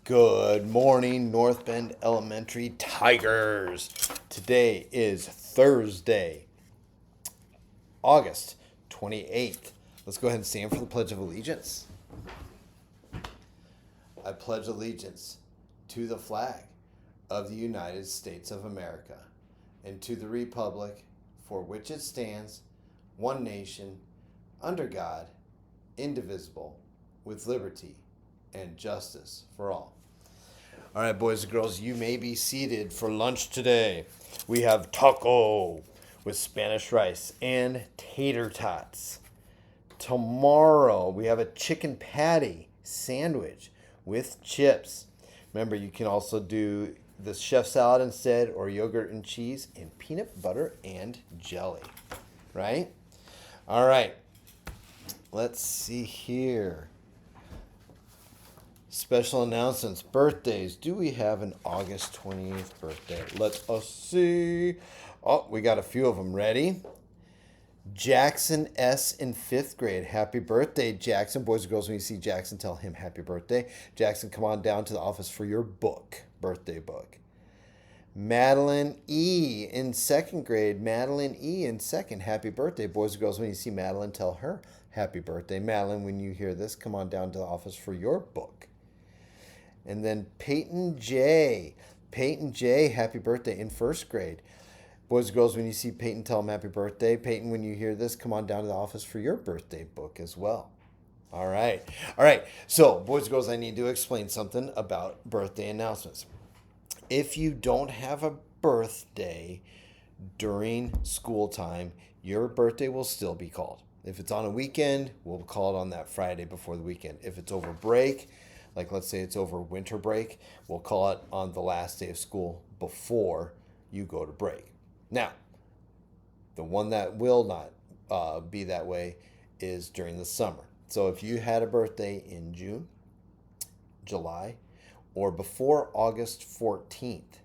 Good morning, North Bend Elementary Tigers. Today is Thursday, August 28th. Let's go ahead and stand for the Pledge of Allegiance. I pledge allegiance to the flag of the United States of America and to the republic for which it stands, one nation, under God, indivisible, with liberty and justice for all. All right, boys and girls, you may be seated for lunch today. We have taco with Spanish rice and tater tots. Tomorrow, we have a chicken patty sandwich with chips. Remember, you can also do the chef salad instead, or yogurt and cheese, and peanut butter and jelly. Right? All right. Let's see here. Special announcements. Birthdays. Do we have an August 28th birthday? Let us see. Oh, we got a few of them. Ready? Jackson S. in 5th grade. Happy birthday, Jackson. Boys and girls, when you see Jackson, tell him happy birthday. Jackson, come on down to the office for your birthday book. Madeline E. in 2nd grade. Madeline E. in 2nd. Happy birthday. Boys and girls, when you see Madeline, tell her happy birthday. Madeline, when you hear this, come on down to the office for your book. And then Peyton J. Peyton J., happy birthday in 1st grade. Boys and girls, when you see Peyton, tell him happy birthday. Peyton, when you hear this, come on down to the office for your birthday book as well. All right. So, boys and girls, I need to explain something about birthday announcements. If you don't have a birthday during school time, your birthday will still be called. If it's on a weekend, we'll call it on that Friday before the weekend. If it's over break, like let's say it's over winter break, we'll call it on the last day of school before you go to break. Now, the one that will not be that way is during the summer. So if you had a birthday in June, July, or before August 14th,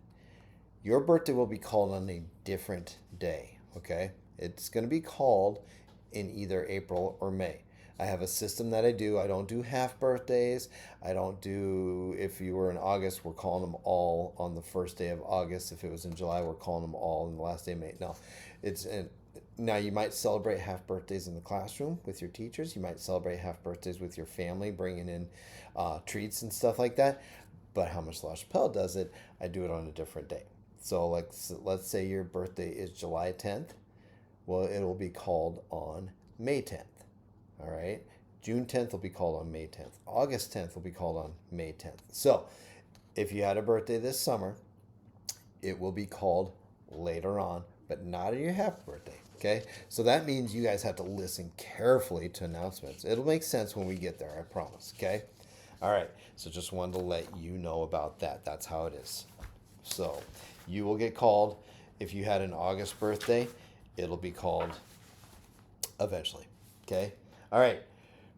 your birthday will be called on a different day, okay? It's going to be called in either April or May. I have a system that I do. I don't do half birthdays. I don't do, if you were in August, we're calling them all on the first day of August. If it was in July, we're calling them all on the last day of May. No, now you might celebrate half birthdays in the classroom with your teachers. You might celebrate half birthdays with your family, bringing in treats and stuff like that. But how much La Chapelle does it, I do it on a different day. So let's say your birthday is July 10th. Well, it will be called on May 10th. All right. June 10th will be called on May 10th. August 10th will be called on May 10th. So if you had a birthday this summer, it will be called later on, but not on your half birthday. Okay. So that means you guys have to listen carefully to announcements. It'll make sense when we get there, I promise. Okay. All right. So just wanted to let you know about that. That's how it is. So you will get called. If you had an August birthday, it'll be called eventually. Okay. All right,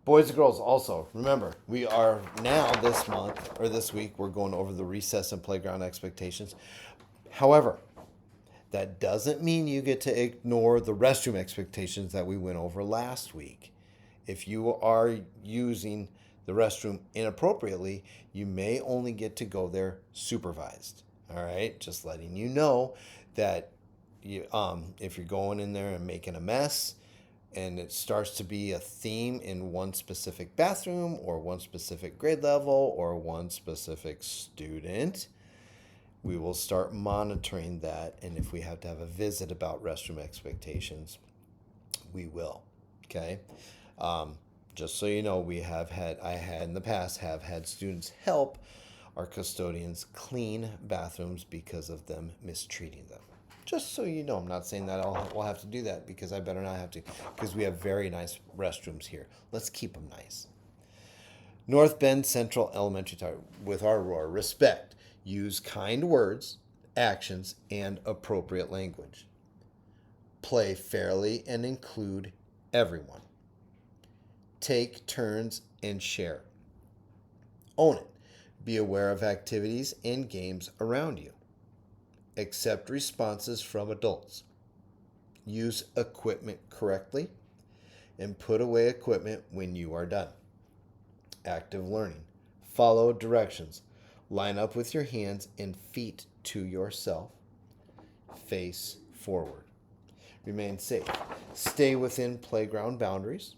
boys and girls, also, remember, we are now this month, or this week, we're going over the recess and playground expectations. However, that doesn't mean you get to ignore the restroom expectations that we went over last week. If you are using the restroom inappropriately, you may only get to go there supervised. All right, just letting you know that if you're going in there and making a mess, and it starts to be a theme in one specific bathroom or one specific grade level or one specific student, we will start monitoring that. And if we have to have a visit about restroom expectations, we will. Okay. Just so you know, I had in the past have had students help our custodians clean bathrooms because of them mistreating them. Just so you know, I'm not saying that we'll have to do that, because I better not have to, because we have very nice restrooms here. Let's keep them nice. North Bend Central Elementary Tigers, with our roar, respect, use kind words, actions, and appropriate language. Play fairly and include everyone. Take turns and share. Own it. Be aware of activities and games around you. Accept responses from adults. Use equipment correctly, and put away equipment when you are done. Active learning. Follow directions. Line up with your hands and feet to yourself. Face forward. Remain safe. Stay within playground boundaries.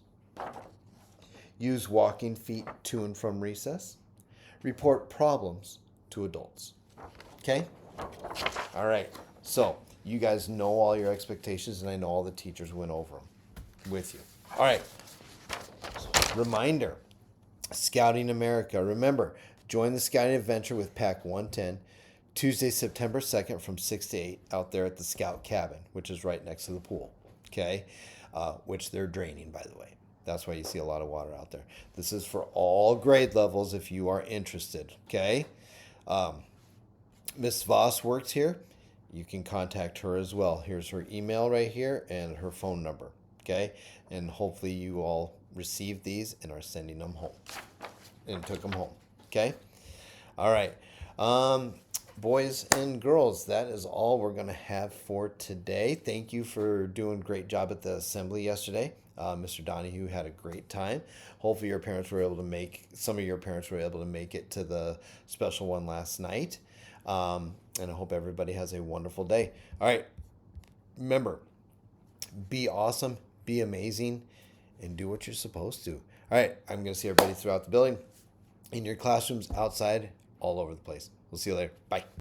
Use walking feet to and from recess. Report problems to adults. Okay? All right. So, you guys know all your expectations, and I know all the teachers went over them with you. All right. Reminder, Scouting America. Remember, join the Scouting Adventure with Pack 110 Tuesday, September 2nd from 6 to 8 out there at the Scout Cabin, which is right next to the pool. Okay? Which they're draining, by the way. That's why you see a lot of water out there. This is for all grade levels if you are interested. Okay? Miss Voss works here. You can contact her as well. Here's her email right here and her phone number. Okay? And hopefully you all received these and are sending them home and took them home. Okay? All right. Boys and girls, that is all we're going to have for today. Thank you for doing a great job at the assembly yesterday. Mr. Donahue had a great time. Hopefully your parents were able to some of your parents were able to make it to the special one last night. And I hope everybody has a wonderful day. All right. Remember, be awesome, be amazing, and do what you're supposed to. All right. I'm going to see everybody throughout the building, in your classrooms, outside, all over the place. We'll see you later. Bye.